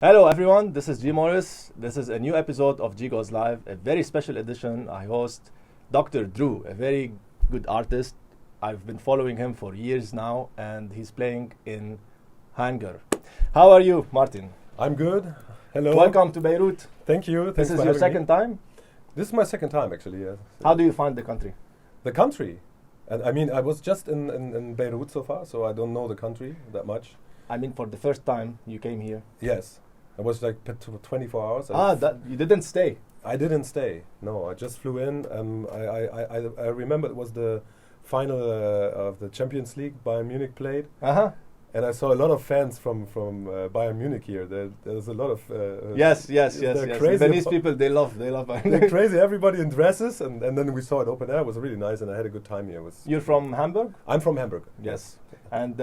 Hello everyone, this is G-Mohris. This is a new episode of G.GOES Live, a very special edition. I host Dr Dru, a very good artist. I've been following him for years now, and he's playing in Hamburg. How are you, Martin? I'm good. Hello. Welcome to Beirut. Thank you. This is your second time? This is my second time, actually, yeah. How do you find the country? The country? And I mean, I was just in Beirut so far, so I don't know the country that much. I mean, for the first time you came here? Yes. I was like 24 hours. You didn't stay? I didn't stay. No, I just flew in. I remember it was the final of the Champions League Bayern Munich played. And I saw a lot of fans from Bayern Munich here. There's a lot of yes. Crazy. Chinese people, they love Bayern. They're crazy. Everybody in dresses, and then we saw it open air. It was really nice, and I had a good time here. You're from Hamburg? I'm from Hamburg. Yes. And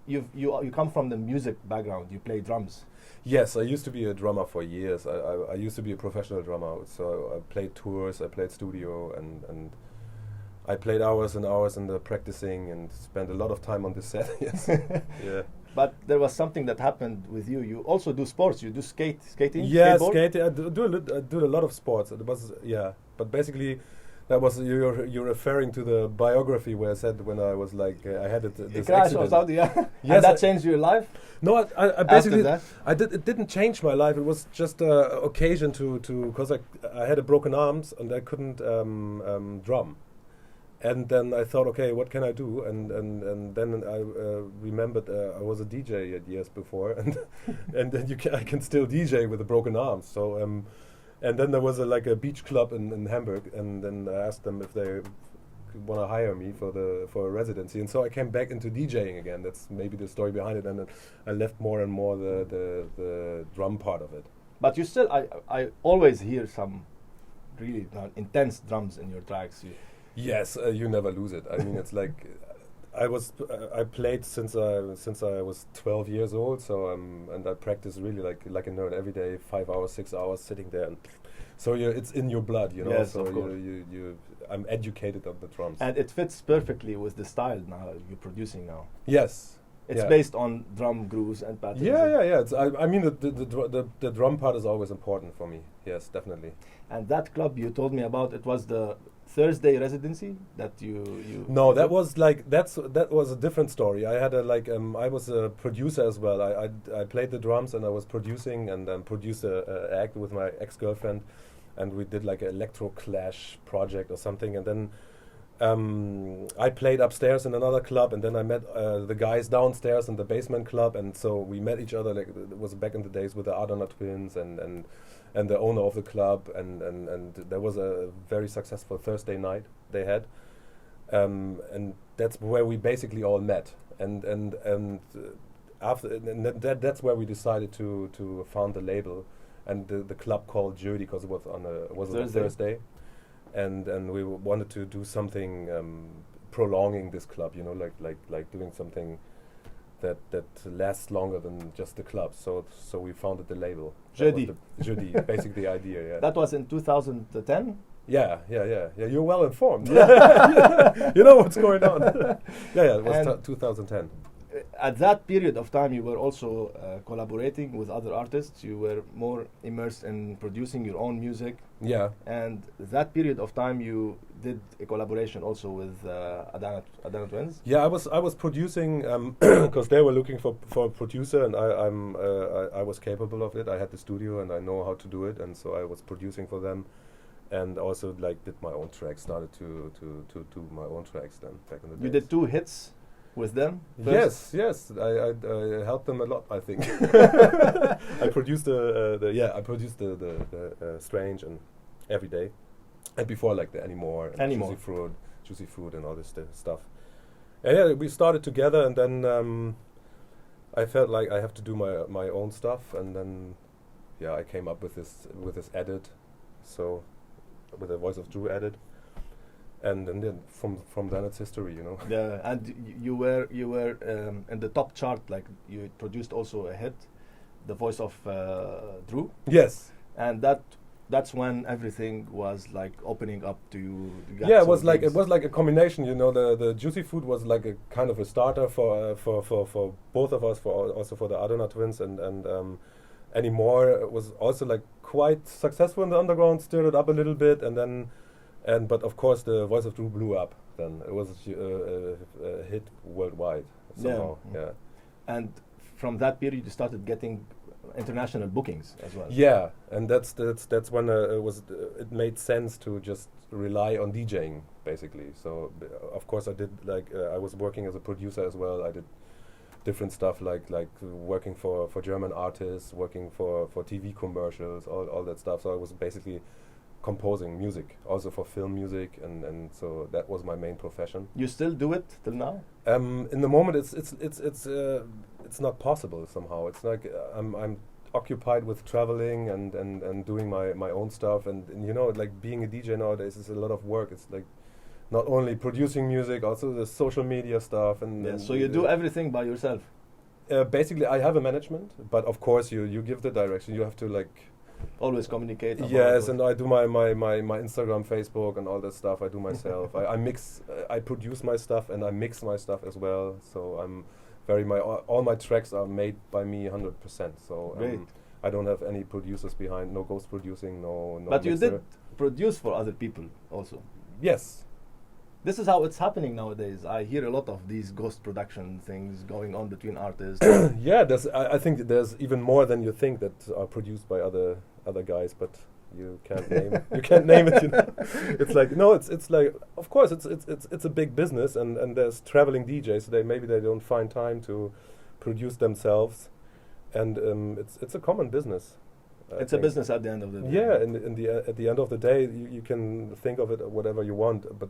you come from the music background. You play drums. Yes, I used to be a drummer for years. I used to be a professional drummer. So I played tours, I played studio, and I played hours and hours in the practicing and spent a lot of time on the set. Yes. Yeah. But there was something that happened with you. You also do sports. You do skating. Yeah, skateboard? skating. I do a lot of sports. It was but basically, that was you're referring to the biography where I said when I was like I had this crash accident. or something. Yeah. Yes, and that changed your life. No, I basically After that? It didn't change my life. It was just an occasion to because I had a broken arms and I couldn't drum. And then I thought, okay, what can I do? And then I remembered I was a DJ years before, and then I can still DJ with a broken arm. So and then there was a beach club in Hamburg, and then I asked them if they want to hire me for a residency, and so I came back into DJing again. That's maybe the story behind it, and then I left more and more the drum part of it. But you still, I always hear some really intense drums in your tracks. Yes, you never lose it. I mean, it's like I played since I was 12 years old. So and I practiced really like a nerd every day, 5 hours, 6 hours sitting there. And so it's in your blood, you know. Yes, so of course. I'm educated on the drums. And it fits perfectly with the style now you're producing now. Yes. It's based on drum grooves and patterns. Yeah. I mean, the drum part is always important for me. Yes, definitely. And that club you told me about, it was the Thursday residency that you. No, that was that was a different story. I had I was a producer as well. I played the drums and I was producing and produced a act with my ex-girlfriend, and we did like an electro clash project or something, and then. I played upstairs in another club, and then I met the guys downstairs in the basement club, and so we met each other. Like it was back in the days with the Adana twins and the owner of the club, and there was a very successful Thursday night they had, and that's where we basically all met, and after that's where we decided to found the label, and the club called Jeudi because it was on a Thursday. And we wanted to do something prolonging this club, you know, like doing something that lasts longer than just the club. So we founded the label. Jeudi. Jeudi, basically the idea. Yeah. That was in 2010. Yeah. You're well informed. You know what's going on. It was 2010. At that period of time, you were also collaborating with other artists. You were more immersed in producing your own music. Yeah. And that period of time, you did a collaboration also with Adana twins. Yeah, I was producing because they were looking for a producer, and I was capable of it. I had the studio and I know how to do it, and so I was producing for them, and also did my own tracks. Started to do my own tracks then back in the days. You did 2 hits with them? Yes. I helped them a lot, I think. I produced the Strange and Every Day, and before like the Anymore and Juicy Fruit and all this stuff. And we started together, and then I felt like I have to do my own stuff, and then I came up with this edit, so with the voice of Dru edit. And then from then it's history, you know. Yeah, and you were in the top chart. Like you produced also a hit, the voice of Dru. Yes. And that's when everything was like opening up to you. Yeah, it was like a combination, you know. The Juicy Fruit was like a kind of a starter for both of us, also for the Adana twins, and anymore. It was also like quite successful in the underground, stirred it up a little bit, but of course the Voice of Dru blew up. Then it was a hit worldwide somehow. Yeah. And from that period, you started getting international bookings as well. Yeah, and that's when it made sense to just rely on DJing basically. So of course I did I was working as a producer as well. I did different stuff like working for German artists, working for TV commercials, all that stuff. So I was basically composing music, also for film music, and so that was my main profession. You still do it till now? In the moment, it's not possible somehow. It's like I'm occupied with traveling and doing my own stuff, and you know, like being a DJ nowadays is a lot of work. It's like not only producing music, also the social media stuff, and so you do everything by yourself. Basically, I have a management, but of course you give the direction. You have to always communicate. Yes, and I do my Instagram, Facebook, and all that stuff. I do myself. I mix. I produce my stuff and I mix my stuff as well. So I'm all my tracks are made by me 100%. So I don't have any producers behind. No ghost producing. No. But mixer. You did produce for other people also. Yes. This is how it's happening nowadays. I hear a lot of these ghost production things going on between artists. Yeah, I think there's even more than you think that are produced by other guys, but you can't name you can't name it. You know, it's like no, it's like of course it's a big business, and there's traveling DJs. Maybe they don't find time to produce themselves, and it's a common business. It's a business at the end of the day. Yeah, at the end of the day, you can think of it whatever you want, but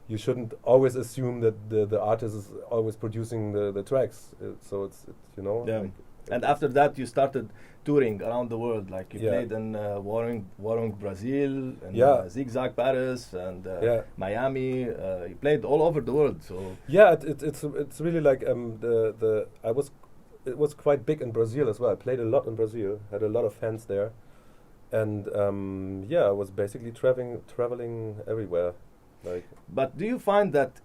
you shouldn't always assume that the artist is always producing the tracks. So it's you know. Yeah. And after that, you started touring around the world. Like you played in Warung, Brazil, and Zigzag, Paris, and Miami. You played all over the world. So yeah, it's really like it was quite big in Brazil as well. I played a lot in Brazil. Had a lot of fans there, and I was basically traveling everywhere. But do you find that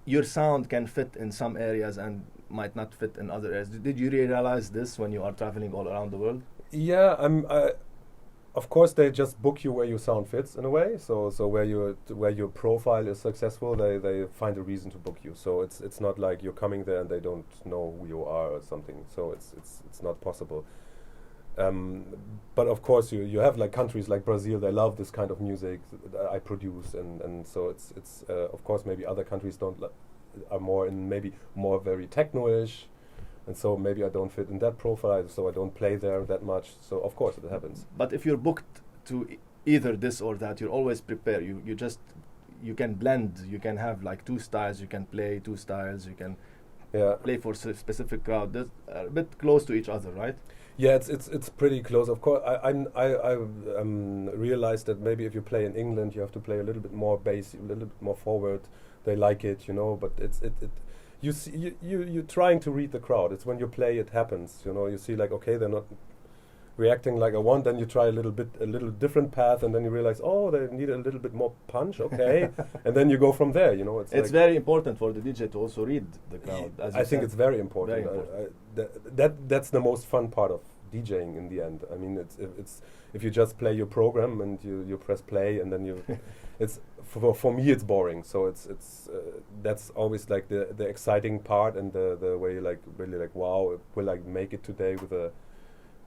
your sound can fit in some areas and might not fit in other areas? Did you realize this when you are traveling all around the world? Yeah, of course they just book you where your sound fits in a way. So where your profile is successful, they find a reason to book you. So it's not like you're coming there and they don't know who you are or something. So it's not possible. But of course you have like countries like Brazil, they love this kind of music that I produce, and so it's of course maybe other countries are more very techno-ish, and so maybe I don't fit in that profile, so I don't play there that much. So of course it happens. But if you're booked to either this or that, you're always prepared. You can blend. You can have like two styles. You can play two styles. You can play for specific crowd. That's a bit close to each other, right? Yeah, it's pretty close. Of course, I realized that maybe if you play in England, you have to play a little bit more bass, a little bit more forward. They like it, you know. But you're trying to read the crowd. It's when you play, it happens. You know, you see like okay, they're not reacting like I want. Then you try a little different path, and then you realize they need a little bit more punch. Okay, and then you go from there. You know, it's very important for the DJ to also read the crowd. I think it's very important. That's the most fun part of DJing in the end. I mean, it's if you just play your program and you press play and then it's for me it's boring. So it's that's always like the exciting part and the way you like really like wow, will I make it today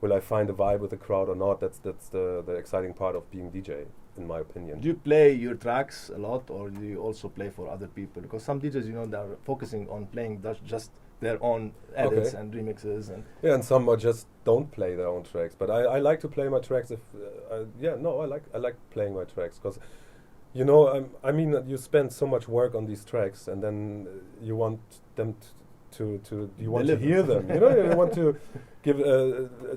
will I find a vibe with the crowd or not? That's the exciting part of being DJ, in my opinion. Do you play your tracks a lot, or do you also play for other people? Because some DJs, you know, they're focusing on playing just their own edits and remixes, and some are just don't play their own tracks. But I like to play my tracks. I like playing my tracks because, you know, I mean, you spend so much work on these tracks, and then you want them you want to hear them, you know, you want to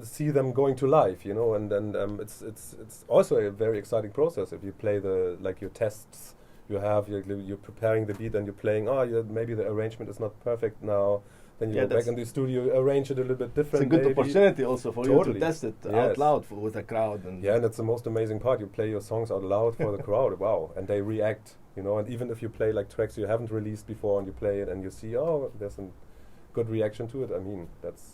see them going to life, you know, and then it's also a very exciting process if you play your tests. You're preparing the beat and you're playing. Maybe the arrangement is not perfect now. Then you go back in the studio, arrange it a little bit different. It's a good opportunity also for you to test it out loud with a crowd. And and that's the most amazing part. You play your songs out loud for the crowd. Wow, and they react. You know, and even if you play like tracks you haven't released before and you play it and you see, there's good reaction to it, I mean, that's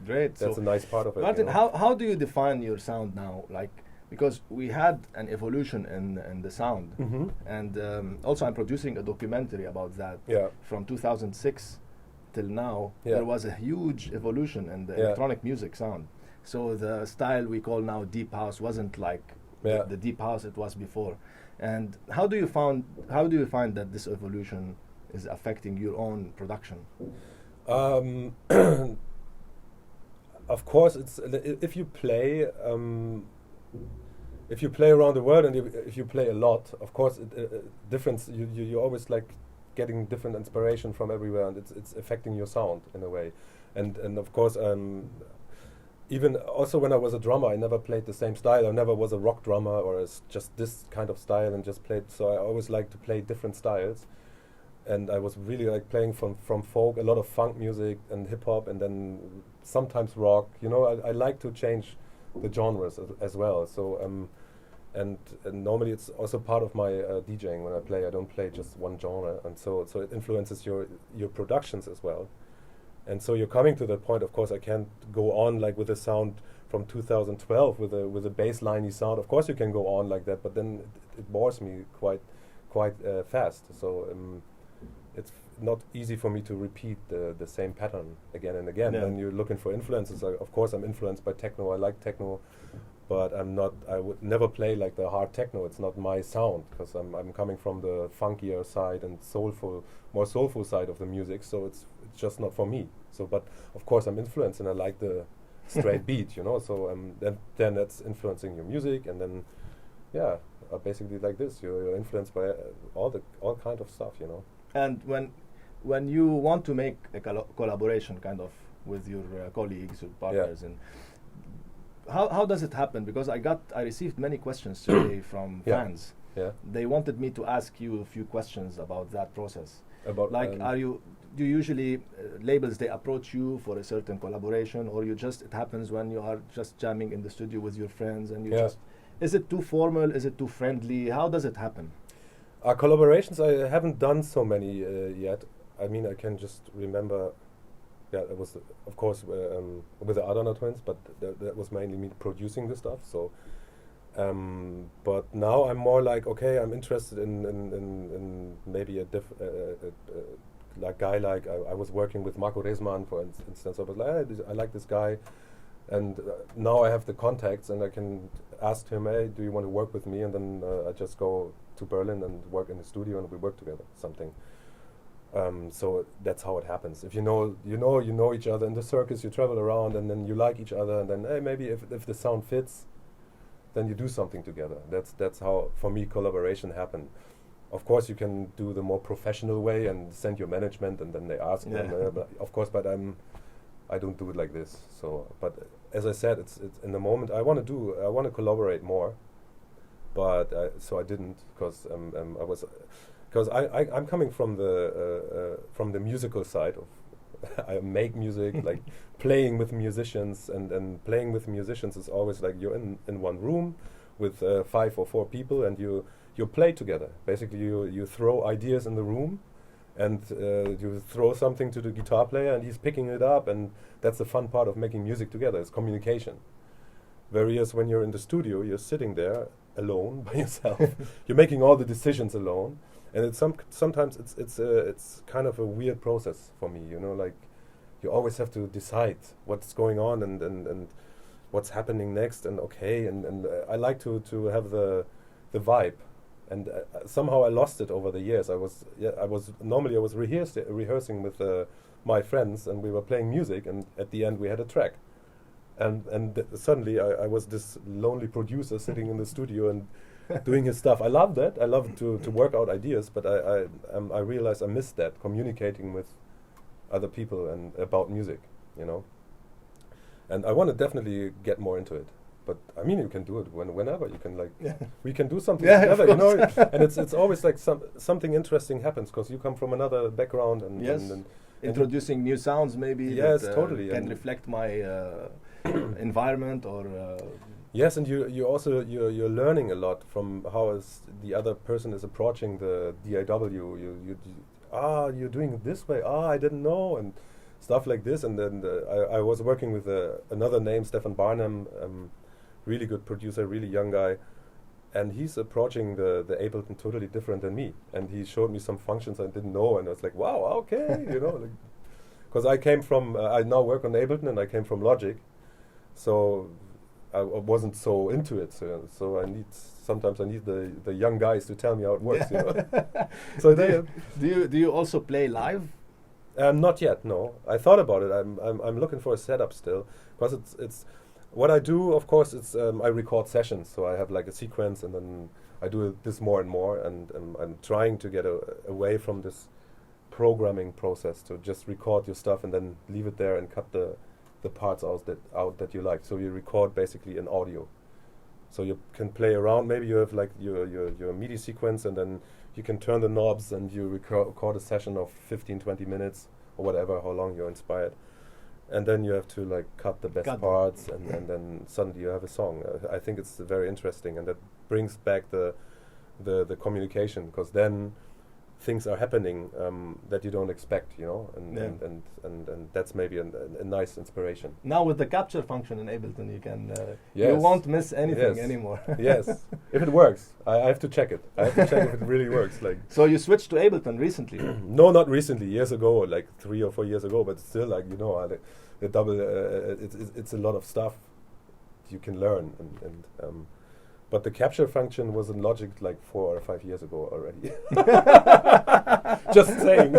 great. a nice part of it. Martin, you know? how do you define your sound now? Like, because we had an evolution in the sound, and also I'm producing a documentary about that. Yeah. From 2006 till now, Yeah. there was a huge evolution in the electronic music sound. So the style we call now deep house wasn't like the deep house it was before. And how do you find that this evolution is affecting your own production? Of course, it's if you play around the world and if you play a lot, of course, difference. You always like getting different inspiration from everywhere, and it's affecting your sound in a way. And of course, even also when I was a drummer, I never played the same style. I never was a rock drummer or just this kind of style and just played. So I always liked to play different styles. And I was really like playing from folk, a lot of funk music and hip hop, and then sometimes rock. You know, I like to change the genres as well. So and normally it's also part of my DJing when I play. I don't play just one genre, and so it influences your productions as well. And so you're coming to that point. Of course, I can't go on like with a sound from 2012 with a bassliney sound. Of course, you can go on like that, but then it bores me quite fast. So it's not easy for me to repeat the same pattern again and again. Yeah. And you're looking for influences. Of course, I'm influenced by techno. I like techno, but I would never play like the hard techno. It's not my sound because I'm coming from the funkier side and more soulful side of the music. So it's just not for me. So, but of course, I'm influenced and I like the straight beat, you know. So then that's influencing your music, and then basically like this, you're influenced by all kind of stuff, you know. And when you want to make a collaboration kind of with your colleagues or partners, and how does it happen? Because I received many questions today from fans. Yeah. They wanted me to ask you a few questions about that process. About like, do you usually labels they approach you for a certain collaboration, or it happens when you are just jamming in the studio with your friends and you is it too formal? Is it too friendly? How does it happen? Collaborations, I haven't done so many yet. I mean, I can just remember, it was of course with the Adana twins, but that was mainly me producing the stuff. So, but now I'm more like, okay, I'm interested in maybe like guy like I was working with Marco Resman, for instance. I was like, I like this guy, and now I have the contacts and I can ask him, hey, do you want to work with me? And then I just go to Berlin and work in the studio and we work together, something. So that's how it happens. If you know each other in the circus, you travel around and then you like each other, and then hey, maybe if the sound fits, then you do something together. That's how, for me, collaboration happened. Of course, you can do the more professional way and send your management, and then they ask them. But of course, but I don't do it like this. So, but as I said, it's in the moment I want to collaborate more, but so I didn't because I'm coming from the musical side of I make music, like playing with musicians, and playing with musicians is always like you're in one room with 5 or 4 people, and you play together. Basically, you throw ideas in the room, and you throw something to the guitar player, and he's picking it up, and that's the fun part of making music together. It's communication. Whereas when you're in the studio, you're sitting there alone by yourself. You're making all the decisions alone, and it's sometimes it's kind of a weird process for me. You know, like you always have to decide what's going on and what's happening next, and I like to have the vibe. And somehow I lost it over the years. I was rehearsing with my friends, and we were playing music, and at the end we had a track. And suddenly I was this lonely producer sitting in the studio and doing his stuff. I love that. I love to work out ideas, but I realized I missed that, communicating with other people and about music, you know. And I want to definitely get more into it. But I mean, you can do it whenever. You can we can do something together, you know. And it's always like something interesting happens because you come from another background and introducing new sounds maybe. Yes, that, totally. Can reflect my environment or. Yes, and you're learning a lot from how the other person is approaching the DAW. You're doing it this way. I didn't know, and stuff like this. And then I was working with another name, Stefan Barnum, really good producer, really young guy. And he's approaching the Ableton totally different than me. And he showed me some functions I didn't know, and I was like, wow, okay, you know. Because I came from, I now work on Ableton, and I came from Logic. So I wasn't so into it. So sometimes I need the young guys to tell me how it works, you know. So do you also play live? Not yet, no. I thought about it. I'm looking for a setup still, because it's what I do. Of course, it's I record sessions, so I have like a sequence, and then I do this more and more, and I'm trying to get away from this programming process to just record your stuff and then leave it there and cut the parts out that you like. So you record basically in audio. So you can play around. Maybe you have like your MIDI sequence, and then you can turn the knobs and you record a session of 15-20 minutes or whatever, how long you're inspired. And then you have to like cut the best parts, and then suddenly you have a song. I think it's very interesting, and that brings back the communication, because then things are happening that you don't expect, you know, and that's maybe a nice inspiration. Now with the capture function in Ableton, you can yes. you won't miss anything yes. anymore. Yes, if it works, I have to check it. I have to check if it really works. Like, so you switched to Ableton recently? No, not recently. Years ago, like 3 or 4 years ago. But still, like, you know, the double. It's a lot of stuff you can learn, and but the capture function was in Logic like 4 or 5 years ago already. Just saying.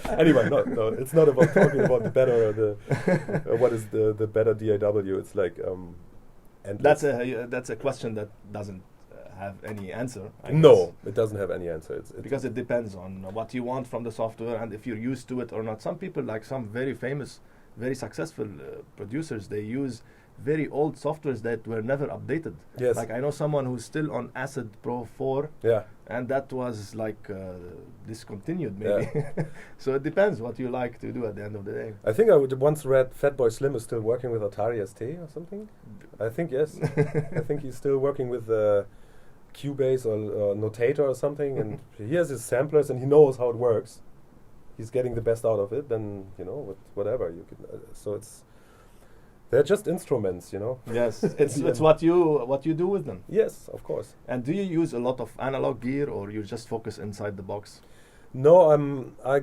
Anyway, no, it's not about talking about the better or the what is the better DAW. It's like that's a question that doesn't have any answer. No, it doesn't have any answer. It's because it depends on what you want from the software and if you're used to it or not. Some people, like some very famous, very successful producers, they use very old softwares that were never updated. Yes. Like I know someone who's still on Acid Pro 4. Yeah. And that was like discontinued maybe. Yeah. So it depends what you like to do at the end of the day. I think I once read Fatboy Slim is still working with Atari ST or something. I think yes. I think he's still working with Cubase or Notator or something, and he has his samplers and he knows how it works. He's getting the best out of it. Then, you know, with whatever you can. So they're just instruments, you know. Yes, it's what you do with them. Yes, of course. And do you use a lot of analog gear, or you just focus inside the box? No, I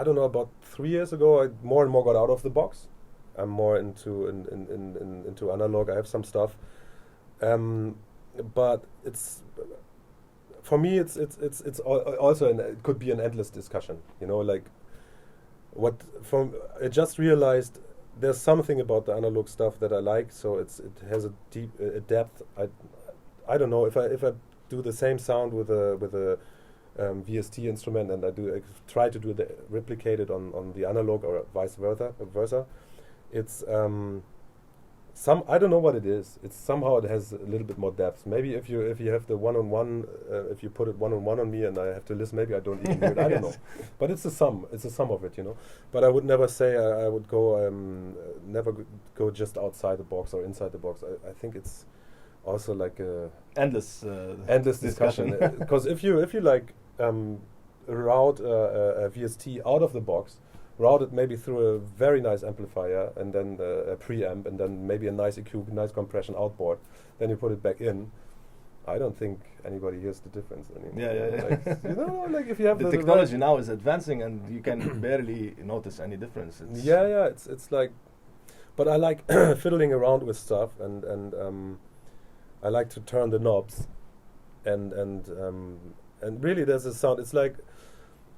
don't know, about 3 years ago, I more and more got out of the box. I'm more into analog. I have some stuff, but it's for me. It's also it could be an endless discussion. You know, like I just realized. There's something about the analog stuff that I like, so it has a deep depth. I don't know if I do the same sound with a VST instrument, and I try to replicate it on the analog or vice versa. It's I don't know what it is. It's somehow it has a little bit more depth. Maybe if you have the one-on-one, if you put it one-on-one on me and I have to listen, maybe I don't even do it. I don't know. But it's a sum. It's a sum of it, you know. But I would never say I would go never go just outside the box or inside the box. I think it's also like a endless discussion. Because if you like route a VST out of the box, route it maybe through a very nice amplifier and then a preamp and then maybe a nice EQ, nice compression outboard. Then you put it back in. I don't think anybody hears the difference anymore. Yeah. Like, you know, like if you have the technology now is advancing and you can barely notice any difference. It's like, but I like fiddling around with stuff and I like to turn the knobs and really there's a sound. It's like,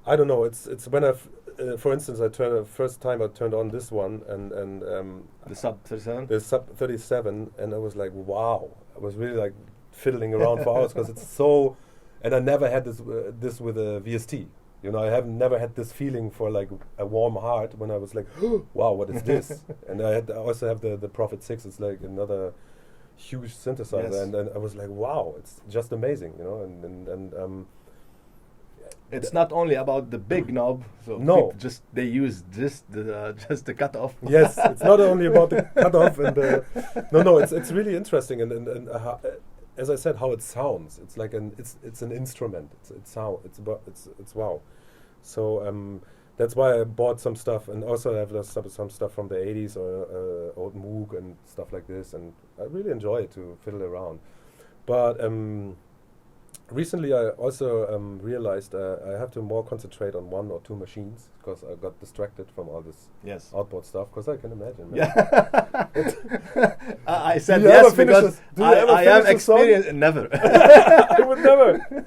I don't know. It's when for instance, first time I turned on this one and the Sub 37. The Sub 37, and I was like, wow! I was really like fiddling around for hours because it's so. And I never had this with a VST. You know, I have never had this feeling for like a warm heart when I was like, wow, what is this? And I also have the Prophet 6. It's like another huge synthesizer, yes. and I was like, wow, it's just amazing, you know, and it's not only about the big knob. So no, they use just the cutoff. Yes, it's not only about the cutoff and no. It's really interesting and as I said, how it sounds. It's like it's an instrument. It's wow. So that's why I bought some stuff, and also I have some stuff from the 80s or old Moog and stuff like this, and I really enjoy it to fiddle around. But recently I also realized I have to more concentrate on one or two machines, because I got distracted from all this outboard stuff, because I can imagine. Man. Yeah. I said Do you yes ever finish because I am experienced. Never. I would never.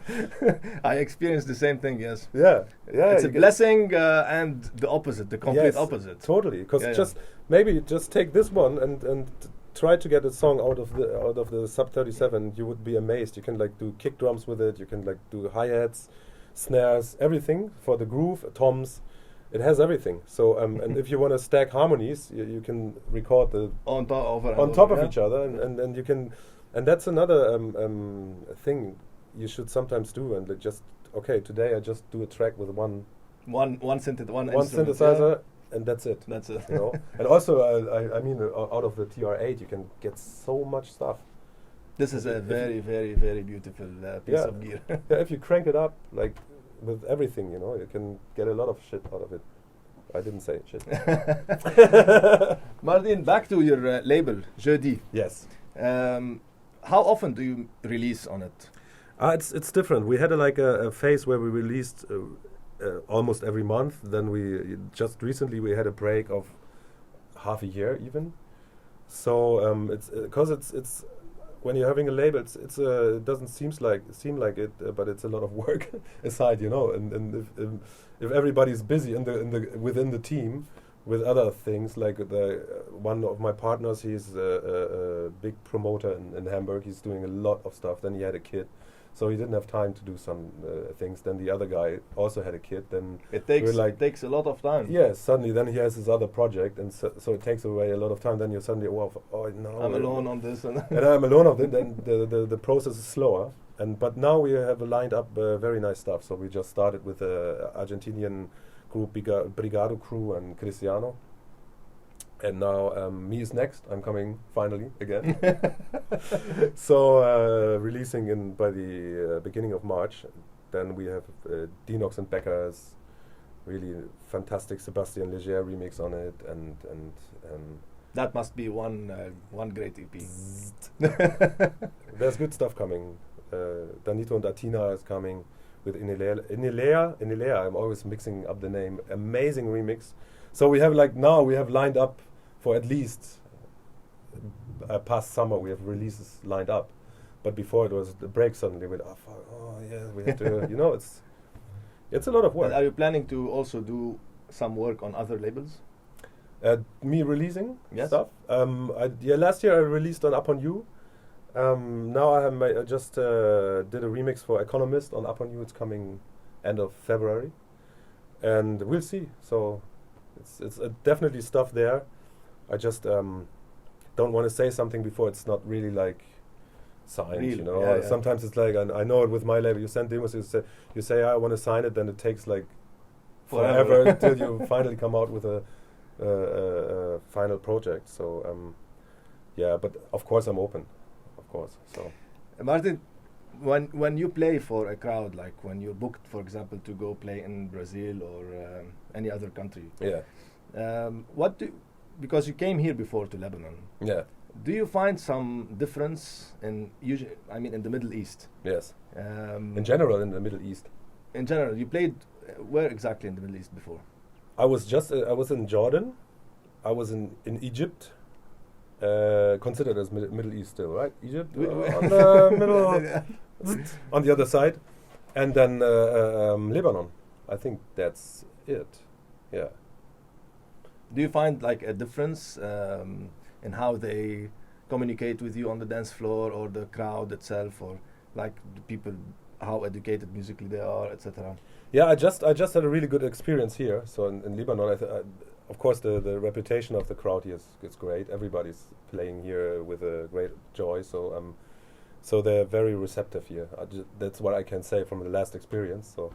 I experienced the same thing, yes. Yeah. It's a blessing and the opposite, the complete opposite. Totally, because maybe just take this one and try to get a song out of the Sub 37. You would be amazed. You can like do kick drums with it. You can like do hi-hats, snares, everything for the groove, toms. It has everything. So and if you want to stack harmonies, you can record the on top of each other, and then you can. And that's another thing you should sometimes do. And like just today I just do a track with one synthesizer. And that's it. That's it. You know? And also, I mean, out of the TR-8, you can get so much stuff. This is a very, very, very beautiful piece of gear. Yeah, if you crank it up, like with everything, you know, you can get a lot of shit out of it. I didn't say shit. Martin, back to your label, G.GOES. Yes. How often do you release on it? It's different. We had a phase where we released. Almost every month. Then we just recently we had a break of half a year even. So it's because it's when you're having a label, it doesn't seem like it, but it's a lot of work aside, you know. And if everybody's busy within the team with other things, like one of my partners, he's a big promoter in Hamburg. He's doing a lot of stuff. Then he had a kid. So he didn't have time to do some things. Then the other guy also had a kid. Then it takes a lot of time. Yeah, suddenly then he has his other project, and so it takes away a lot of time. Then you suddenly, no, I'm alone on this, and I'm alone on it. Then the process is slower. But now we have lined up very nice stuff. So we just started with the Argentinian group Brigado Crew and Cristiano. And now me is next. I'm coming finally again. So releasing by the beginning of March. Then we have Dinox and Becker's really fantastic Sebastian Leger remix on it, and that must be one great EP. There's good stuff coming. Danito and Atina is coming with Inilea. I'm always mixing up the name. Amazing remix. So we have lined up for at least past summer. We have releases lined up, but before it was the break. Suddenly we have to. You know, it's a lot of work. And are you planning to also do some work on other labels? Me releasing stuff. Last year I released on Up On You. Now I just did a remix for Economist on Up On You. It's coming end of February, and we'll see. So it's definitely stuff there. I just don't want to say something before it's not really like signed. You know, sometimes it's like I know it with my label. You send demos, you say I want to sign it, then it takes like forever until you finally come out with a final project. So but of course I'm open. Of course. So Martin, when you play for a crowd, like when you're booked, for example, to go play in Brazil or any other country, because you came here before to Lebanon, do you find some difference in the Middle East? Yes. In general, in the Middle East. In general, you played where exactly in the Middle East before? I was in Jordan. I was in Egypt. Considered as Middle East still, right? Egypt on the middle, on the other side, and then Lebanon. I think that's it. Yeah. Do you find like a difference in how they communicate with you on the dance floor, or the crowd itself, or like the people, how educated musically they are, etc.? Yeah, I just had a really good experience here. So in Lebanon, of course, the reputation of the crowd here is great. Everybody's playing here with a great joy. So they're very receptive here. That's what I can say from the last experience. So,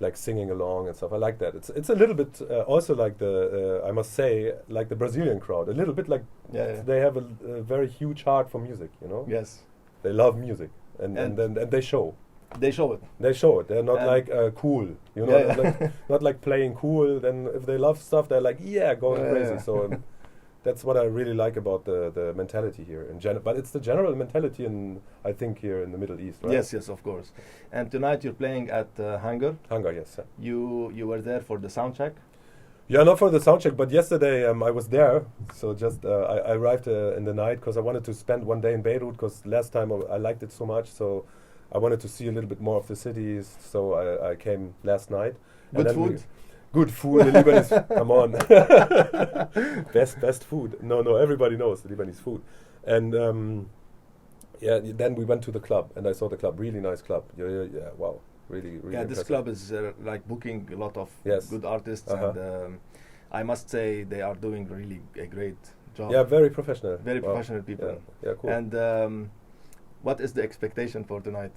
like singing along and stuff. I like that. It's a little bit also like I must say, like the Brazilian crowd. A little bit like they have a very huge heart for music. You know. Yes. They love music, and they show. They show it. They show it. They're not And like cool, you know. Yeah, yeah. Not like playing cool. Then if they love stuff, they're like going crazy. Yeah. So that's what I really like about the mentality here in general. But it's the general mentality I think here in the Middle East, right? Yes, yes, of course. And tonight you're playing at Hangar. Hangar, yes. You were there for the sound check. Yeah, not for the sound check, but yesterday I was there. So just I arrived in the night because I wanted to spend one day in Beirut because last time I liked it so much. So I wanted to see a little bit more of the cities. So I came last night. Good food. Good food. The Lebanese, come on, best food. No, everybody knows the Lebanese food. And then we went to the club, and I saw the club. Really nice club. Yeah. Wow. Really Yeah, this impressive. club is like booking a lot of Yes. good artists, and I must say they are doing really a great job. Yeah, very professional. Very Wow. professional people. Yeah, cool. And what is the expectation for tonight?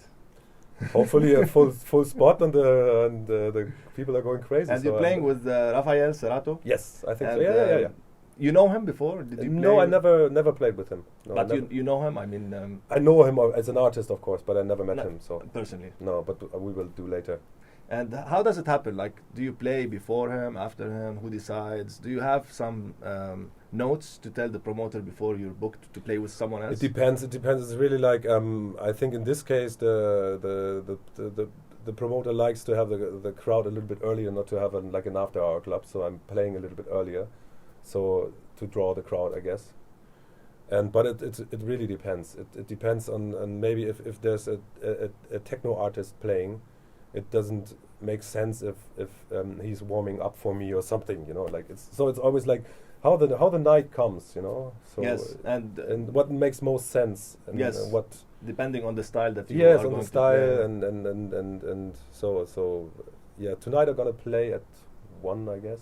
Hopefully a full spot, and the people are going crazy. And so you're playing with Rafael Serrato. Yes, I think so. And, Yeah. You know him before? Did you No, play I never played with him. No, But never. you know him? I mean, I know him as an artist, of course, but I never met No, him. So personally. no, but we will do later. And how does it happen? Like, do you play before him, after him? Who decides? Do you have some notes to tell the promoter before you're booked to play with someone else? It depends. It's really like I think in this case the promoter likes to have the crowd a little bit earlier, not to have like an after-hour club. So I'm playing a little bit earlier, so to draw the crowd, I guess. But it really depends. It depends on maybe if there's a techno artist playing, it doesn't make sense if he's warming up for me or something, you know. Like it's always like how the night comes, you know. So Yes, and what makes most sense. And yes, what depending on the style that you yes are on going the style to play. and so yeah. Tonight I'm gonna play at 1, I guess,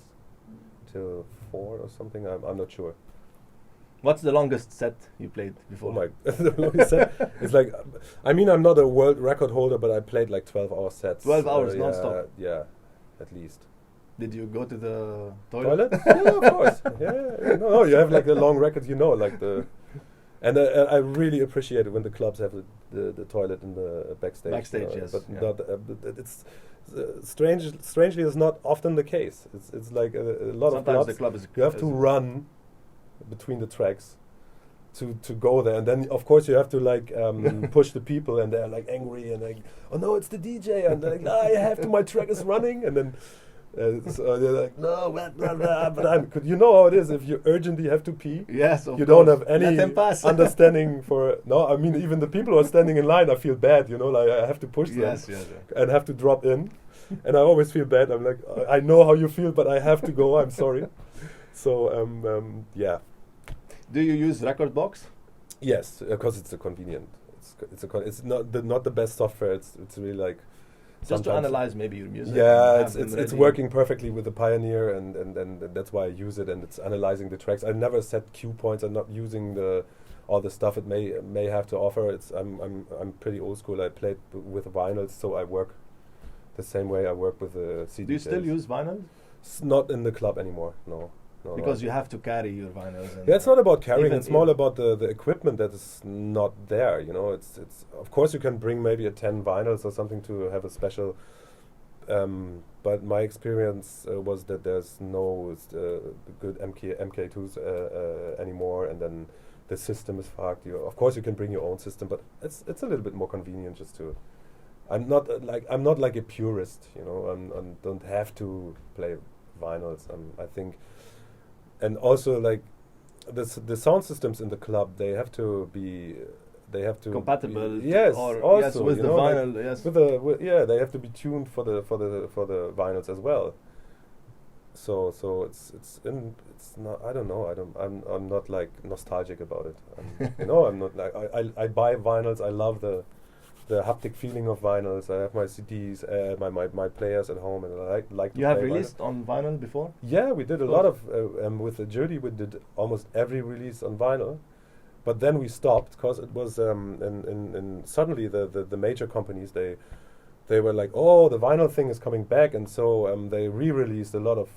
till 4 or something. I'm not sure. What's the longest set you played before? Oh my! The longest set. It's like, I mean, I'm not a world record holder, but I played like 12-hour sets. 12 hours yeah, non-stop? Yeah, at least. Did you go to the toilet? Yeah, of course. Yeah. No, you have like the long records, you know, like the. And I really appreciate it when the clubs have the toilet in the backstage. Backstage, yes. But yeah. not. It's strangely, it's not often the case. It's like a lot Sometimes of clubs. the club is. You have to run between the tracks to go there, and then of course you have to like push the people, and they're like angry and like, oh no, it's the DJ, and they're like, no, I have to, my track is running, and then so they're like, no, blah, blah, but you know how it is if you urgently have to pee. Yes, of You course. don't have any Let them pass. understanding for no. I mean, even the people who are standing in line, I feel bad. You know, like I have to push them Yes. and have to drop in, and I always feel bad. I'm like, I know how you feel, but I have to go. I'm sorry. So yeah. Do you use Recordbox? Yes, because it's a convenient. It's not the best software. It's really like Just to sometimes- analyze maybe your music. Yeah, and have them it's ready. working perfectly with the Pioneer, and that's why I use it. And it's analyzing the tracks. I never set cue points. I'm not using all the stuff it may have to offer. I'm pretty old school. I played with vinyls, so I work the same way I work with the CD. Do you still use vinyl? It's not in the club anymore. No. Because you have to carry your vinyls. And Yeah, it's not about carrying. even It's more about the equipment that is not there. You know, it's of course you can bring maybe a 10 vinyls or something to have a special. But my experience was that there's no good MK2s anymore, and then the system is fucked. Of course you can bring your own system, but it's a little bit more convenient just to. I'm not like a purist. You know, I don't have to play vinyls. I think. And also, like, the sound systems in the club, they have to compatible. be, yes, or also, yes, with you the know, vinyl. like Yes. they have to be tuned for the vinyls as well. So it's not. I don't know. I'm not like nostalgic about it. You know, I'm not like I buy vinyls. I love the haptic feeling of vinyls. I have my CDs, my players at home, and I like to You have play released on vinyl before? Yeah, we did a lot of with the Judy. We did almost every release on vinyl, but then we stopped because it was in suddenly the major companies they were like, oh, the vinyl thing is coming back, and so they re-released a lot of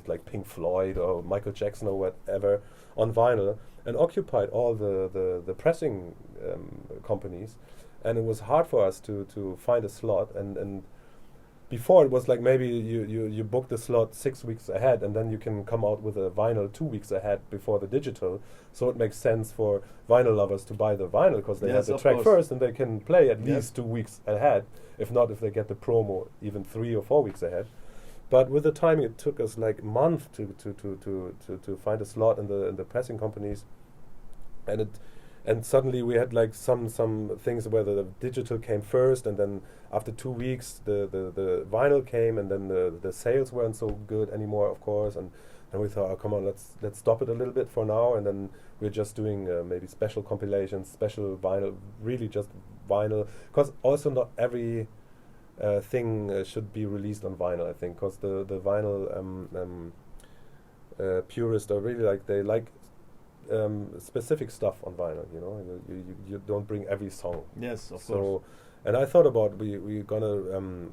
like Pink Floyd or Michael Jackson or whatever on vinyl, and occupied all the pressing companies. and it was hard for us to find a slot. And before it was like maybe you book the slot 6 weeks ahead, and then you can come out with a vinyl 2 weeks ahead before the digital. So it makes sense for vinyl lovers to buy the vinyl because they have the track first, and they can play at least 2 weeks ahead. If not, if they get the promo, even 3 or 4 weeks ahead. But with the time, it took us like a month to find a slot in the pressing companies, and suddenly we had like some things where the digital came first, and then after 2 weeks the vinyl came, and then the sales weren't so good anymore, of course, and we thought, oh, come on, let's stop it a little bit for now, and then we're just doing maybe special compilations, special vinyl, really just vinyl, because also not every thing should be released on vinyl, I think, because the vinyl purists are really like, they like specific stuff on vinyl, you know. You don't bring every song. Yes, of course. And I thought about we're gonna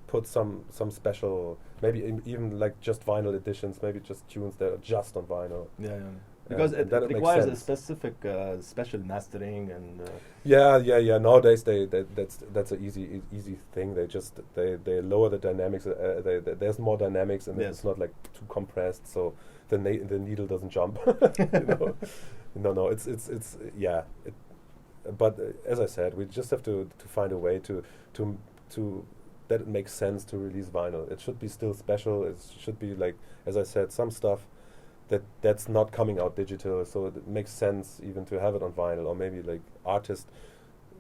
put some special, maybe even like just vinyl editions, maybe just tunes that are just on vinyl. Yeah. Because it requires a specific special mastering and. Yeah. Nowadays that's an easy thing. They lower the dynamics. There's more dynamics, and it's not like too compressed, so the needle doesn't jump. You know? No. It's yeah. But as I said, we just have to find a way to that it makes sense to release vinyl. It should be still special. It should be like, as I said, some stuff that's not coming out digital, so it makes sense even to have it on vinyl, or maybe like artists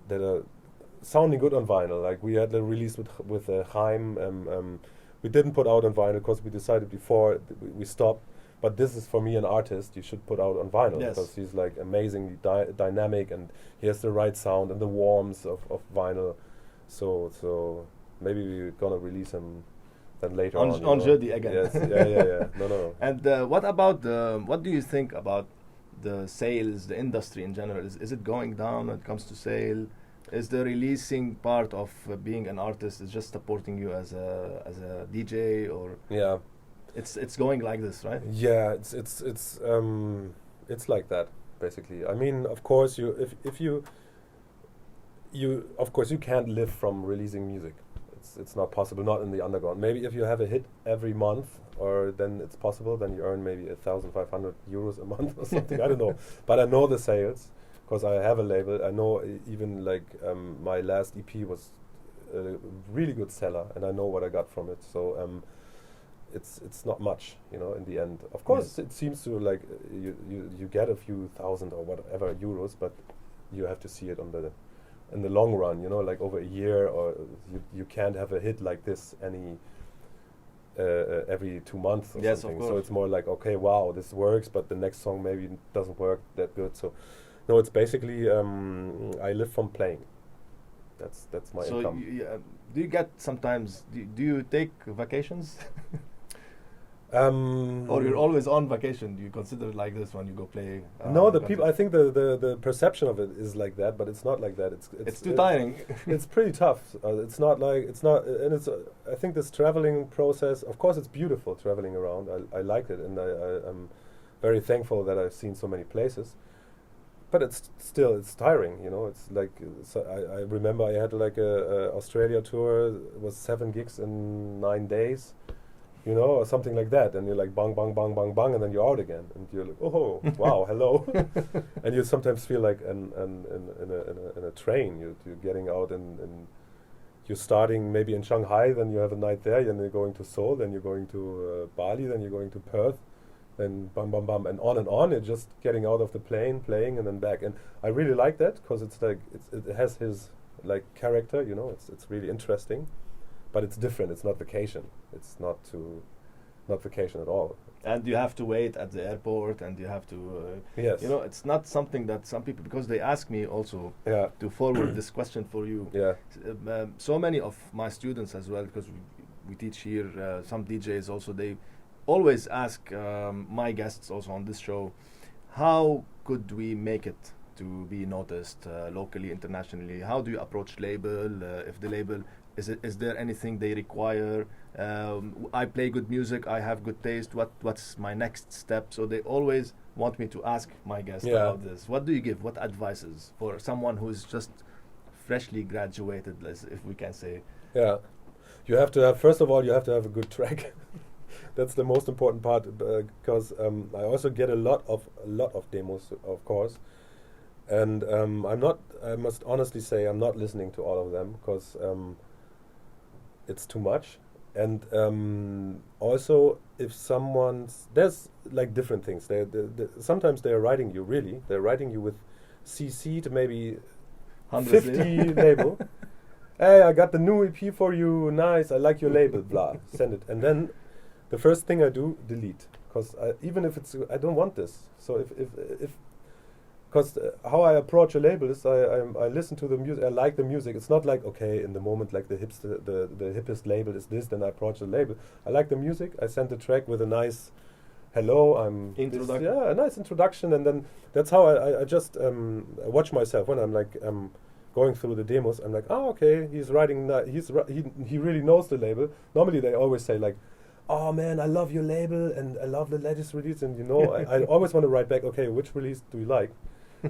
that are sounding good on vinyl. Like we had a release with Chaim. We didn't put out on vinyl because we decided before we stopped. But this is, for me, an artist you should put out on vinyl, because he's like amazingly dynamic, and he has the right sound and the warmth of vinyl. So maybe we're gonna release him then later on Jeudi again. Yes, yeah. No. And what do you think about the sales, the industry in general? Is it going down when it comes to sale? Is the releasing part of being an artist is just supporting you as a DJ, or it's going like this, right? Yeah, it's like that basically. I mean, of course, if you of course you can't live from releasing music. It's not possible, not in the underground. Maybe if you have a hit every month, or then it's possible, then you earn maybe 1,500 euros a month or something. I don't know, but I know the sales because I have a label. I know even like my last EP was a really good seller, and I know what I got from it. So it's not much, you know. In the end, of course, it seems to like you get a few thousand or whatever euros, but you have to see it in the long run, you know, like over a year, or you can't have a hit like this every 2 months or something. So it's more like, okay, wow, this works, but the next song maybe doesn't work that good. So no, it's basically I live from playing. That's my income. So do you get sometimes? Do you take vacations? Or you're always on vacation? Do you consider it like this when you go play? No, the people. I think the perception of it is like that, but it's not like that. It's too tiring. It's pretty tough. It's not, and it's. I think this traveling process. Of course, it's beautiful traveling around. I like it, and I'm very thankful that I've seen so many places. But it's tiring. You know, it's like I remember I had like a Australia tour. It was 7 gigs in 9 days. You know, or something like that, and you're like bang, bang, bang, bang, bang, and then you're out again, and you're like, oh, wow, hello, and you sometimes feel like in a train. You're getting out, and you're starting maybe in Shanghai, then you have a night there, then you're going to Seoul, then you're going to Bali, then you're going to Perth, then bam, bam, bam, and on and on. You're just getting out of the plane, playing, and then back, and I really like that because it's like it has his like character, you know. It's really interesting. But it's different. It's not vacation. It's not vacation at all. And you have to wait at the airport, and you have to. Yes. You know, it's not something that some people, because they ask me also to forward this question for you. Yeah. So many of my students as well, because we teach here. Some DJs also, they always ask my guests also on this show, how could we make it to be noticed locally, internationally? How do you approach label? If the label is there anything they require? I play good music. I have good taste. What's my next step? So they always want me to ask my guests about this. What do you give? What advices for someone who's just freshly graduated, if we can say. Yeah, you have to have, first of all, you have to have a good track. That's the most important part, because I also get a lot of demos, of course, and I must honestly say I'm not listening to all of them, because it's too much. And also, if there's like different things. Sometimes they're writing you, they're writing you with CC to maybe 50 label. Hey, I got the new EP for you, nice, I like your label, blah, send it. And then the first thing I do, delete. Because even if I don't want this. So because how I approach a label is I listen to the music, I like the music. It's not like, okay, in the moment, like the hippest label is this, then I approach the label. I like the music, I send the track with a nice hello, a nice introduction, and then that's how I just watch myself when I'm like going through the demos. I'm like, oh, okay, he's writing, he really knows the label. Normally they always say like, oh man, I love your label and I love the latest release, and I always want to write back, okay, which release do you like?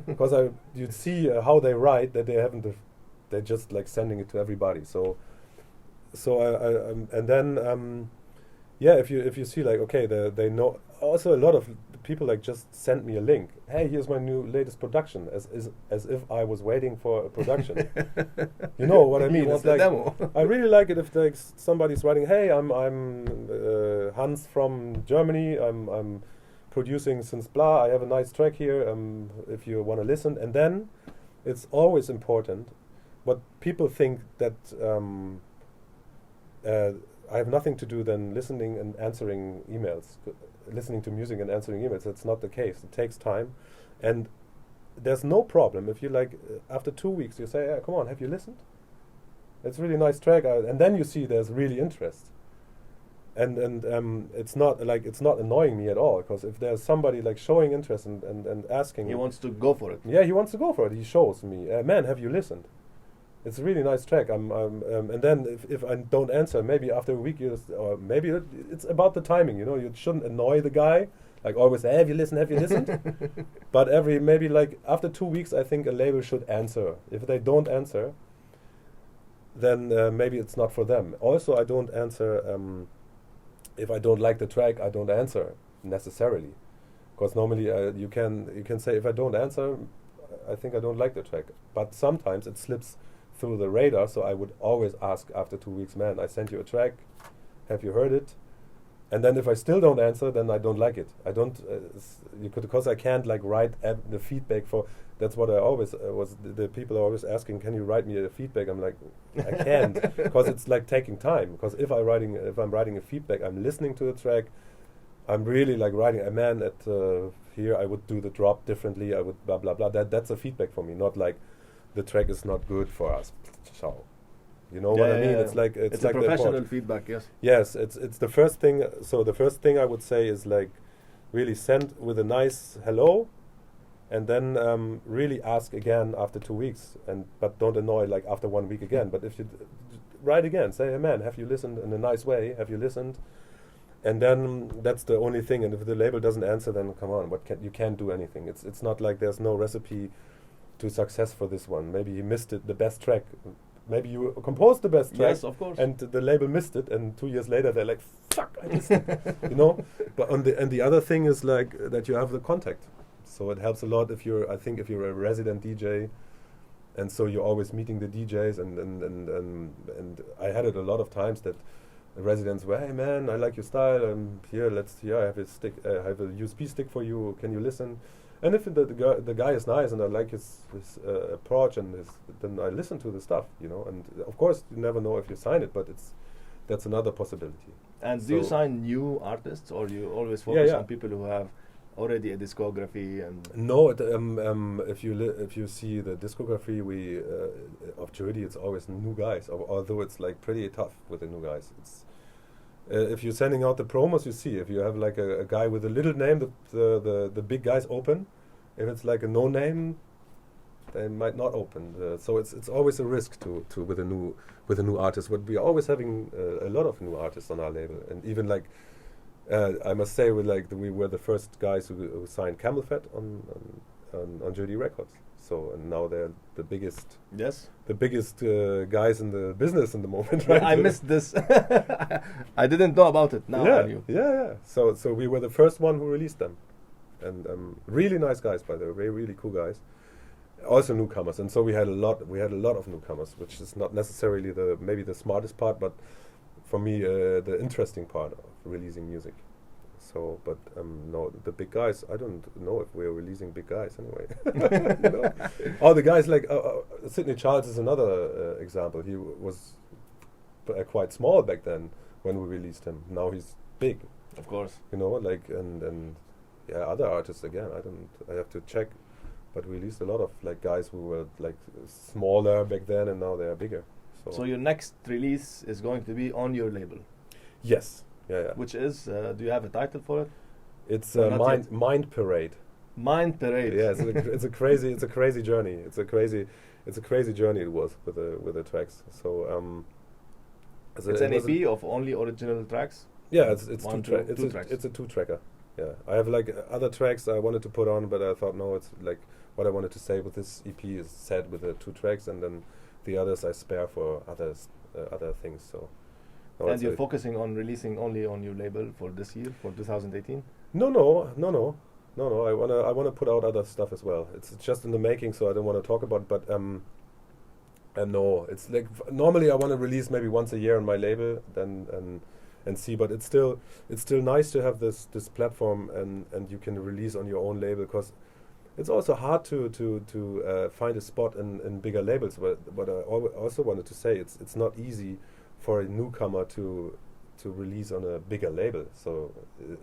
Because you'd see how they write, that they're just like sending it to everybody. So and then if you see like, okay, they know. Also a lot of people like just send me a link. Hey, here's my new latest production, as if I was waiting for a production. You know what I mean? It's like demo. I really like it if like somebody's writing, hey, I'm Hans from Germany. I'm producing since blah. I have a nice track here. If you want to listen, and then it's always important. But people think that I have nothing to do than listening and answering emails. Listening to music and answering emails. That's not the case. It takes time, and there's no problem if you like after 2 weeks you say, come on, have you listened? It's a really nice track, and then you see there's really interest, and it's not annoying me at all, because if there's somebody like showing interest and asking, he wants to go for it. Yeah, he wants to go for it. He shows me, man, have you listened? It's a really nice track. And then if I don't answer, maybe after a week, or maybe it's about the timing. You shouldn't annoy the guy. Like always say, have you listened? Have you listened? But maybe like after 2 weeks, I think a label should answer. If they don't answer, then maybe it's not for them. Also, I don't answer if I don't like the track. I don't answer necessarily, because normally you can say, if I don't answer, I think I don't like the track. But sometimes it slips through the radar, so I would always ask after 2 weeks, man, I sent you a track, have you heard it? And then if I still don't answer, then I don't like it. I don't, because I can't like write the feedback for, that's what I always, the people are always asking, can you write me a feedback? I'm like, I can't, because it's like taking time, because if I'm writing a feedback, I'm listening to the track, I'm really like writing, a man at here, I would do the drop differently, I would blah, blah, blah. That's a feedback for me, not like, the track is not good for us. So, you know what I mean? It's like it's like a professional feedback. Yes. Yes, it's the first thing. So the first thing I would say is like, really send with a nice hello, and then really ask again after 2 weeks, but don't annoy like after 1 week again. But if you write again, say, hey man, have you listened in a nice way? Have you listened? And then that's the only thing. And if the label doesn't answer, then come on, you can't do anything. It's not like there's no recipe to success for this one. Maybe you missed it, the best track. Maybe you composed the best track. Yes, of course. And the label missed it, and 2 years later they're like, fuck, I missed it. But the other thing is like that you have the contact. So it helps a lot if you're a resident DJ, and so you're always meeting the DJs, and I had it a lot of times that the residents were, hey man, I like your style, I have a stick, I have a USB stick for you, can you listen? And if the guy is nice and I like his approach, and then I listen to the stuff, and of course you never know if you sign it, but that's another possibility. And do you sign new artists, or you always focus on people who have already a discography? And no, if you see the discography of Jody, it's always new guys, although it's like pretty tough with the new guys. It's if you're sending out the promos, you see if you have like a guy with a little name, the big guys open. If it's like a no name, they might not open. So it's always a risk to with a new artist. But we are always having a lot of new artists on our label, and even like I must say we were the first guys who signed Camel Fat on Jody Records. So and now they're the biggest. Yes. The biggest guys in the business in the moment, Yeah, right? I missed this. I didn't know about it. Now I knew. Yeah. So we were the first one who released them, and really nice guys, by the way, really cool guys. Also newcomers, and so we had a lot of newcomers, which is not necessarily maybe the smartest part, but for me the interesting part of releasing music. So, but no, the big guys, I don't know if we're releasing big guys anyway. You know? All the guys like Sidney Charles is another example. He was quite small back then when we released him. Now he's big. Of course. You know, like and yeah, other artists again. I have to check, but we released a lot of like guys who were like smaller back then, and now they are bigger. So your next release is going to be on your label. Yes. Yeah. Which is, do you have a title for it? It's Mind Parade. Mind Parade. Yeah, it's a crazy journey. It's a crazy journey it was with the tracks. So it's an EP of only original tracks. Yeah, it's two tracks. It's a 2-tracker. Yeah, I have like other tracks I wanted to put on, but I thought no, it's like what I wanted to say with this EP is said with the 2 tracks, and then the others I spare for other things. So. No, and you're focusing on releasing only on your label for this year, for 2018? No. I wanna put out other stuff as well. It's just in the making, so I don't want to talk about. But no, it's like normally I want to release maybe once a year on my label, then and see. But it's still nice to have this platform, and you can release on your own label, because it's also hard to find a spot in bigger labels. But I also wanted to say it's not easy for a newcomer to release on a bigger label, so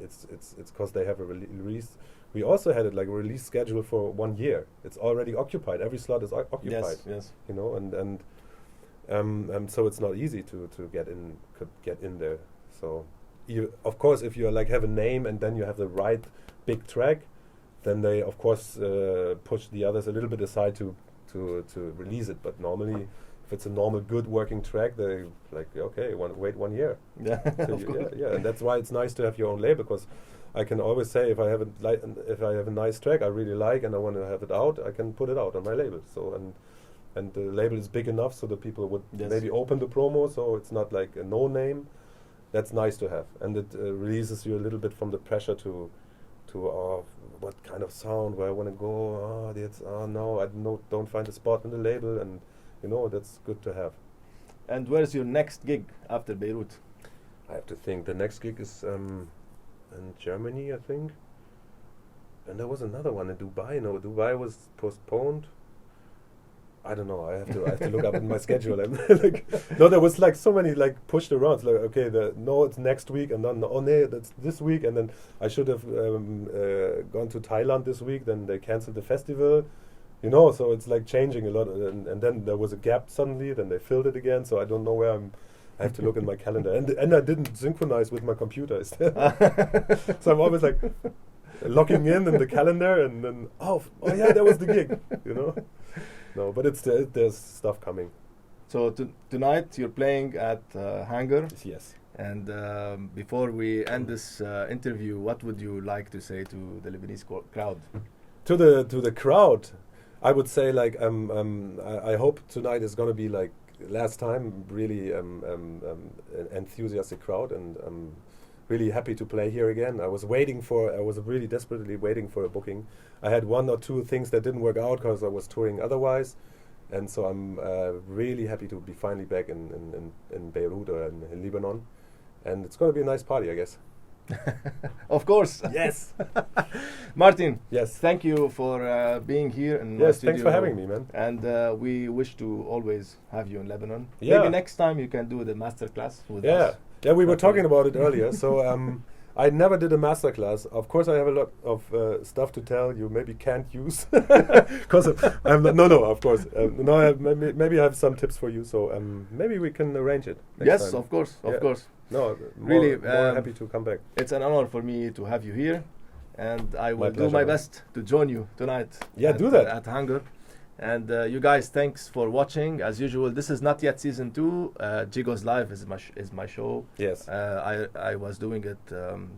it's because they have a release. We also had it like a release schedule for 1 year. It's already occupied. Every slot is occupied. Yes. You know, and so it's not easy to get in there. So of course, if you like have a name and then you have the right big track, then they of course push the others a little bit aside to release it. But normally, if it's a normal good working track, they like wait 1 year. Yeah, yeah, and that's why it's nice to have your own label, because I can always say if I have a nice track I really like and I want to have it out, I can put it out on my label. So and the label is big enough so that people would maybe open the promo, so it's not like a no name. That's nice to have, and it releases you a little bit from the pressure to what kind of sound, where I want to go. No, I don't find a spot in the label, and you know, that's good to have. And where's your next gig after Per-vurt? I have to think. The next gig is in Germany, I think. And there was another one in Dubai. No, Dubai was postponed. I don't know. I have to look up in my schedule. And no, there was like so many like pushed around. It's like it's next week, and then that's this week, and then I should have gone to Thailand this week. Then they canceled the festival. You know, so it's like changing a lot, and then there was a gap suddenly. Then they filled it again, so I don't know where I have to look in my calendar, and I didn't synchronize with my computer, so I'm always like logging in the calendar, and then yeah, that was the gig, you know. No, but there's stuff coming. So tonight you're playing at Hangar. Yes. And before we end this interview, what would you like to say to the Lebanese crowd? To the crowd, I would say like I hope tonight is going to be like last time, really an enthusiastic crowd, and I'm really happy to play here again. I was really desperately waiting for a booking. I had 1 or 2 things that didn't work out because I was touring otherwise, and so I'm really happy to be finally back in Beirut or in Lebanon, and it's going to be a nice party, I guess. Of course. Yes. Martin. Yes. Thank you for being here in my yes, studio. thanks for having me, man. And we wish to always have you in Lebanon. Yeah. Maybe next time you can do the masterclass with us. Yeah, we were talking about it earlier. So I never did a masterclass. Of course, I have a lot of stuff to tell you maybe can't use. Because of course. Maybe I have some tips for you. So maybe we can arrange it next time. Of course. No, really, more happy to come back. It's an honor for me to have you here, and I will do my best to join you tonight. Yeah, do that at Hangar. And you guys, thanks for watching. As usual, this is not yet season 2. G.GOES Live is my show. Yes. I was doing it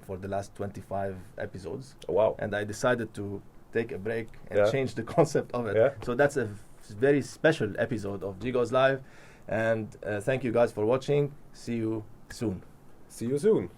for the last 25 episodes. Oh, wow. And I decided to take a break and change the concept of it. Yeah. So that's a very special episode of G.GOES Live. And thank you guys for watching. See you soon. See you soon.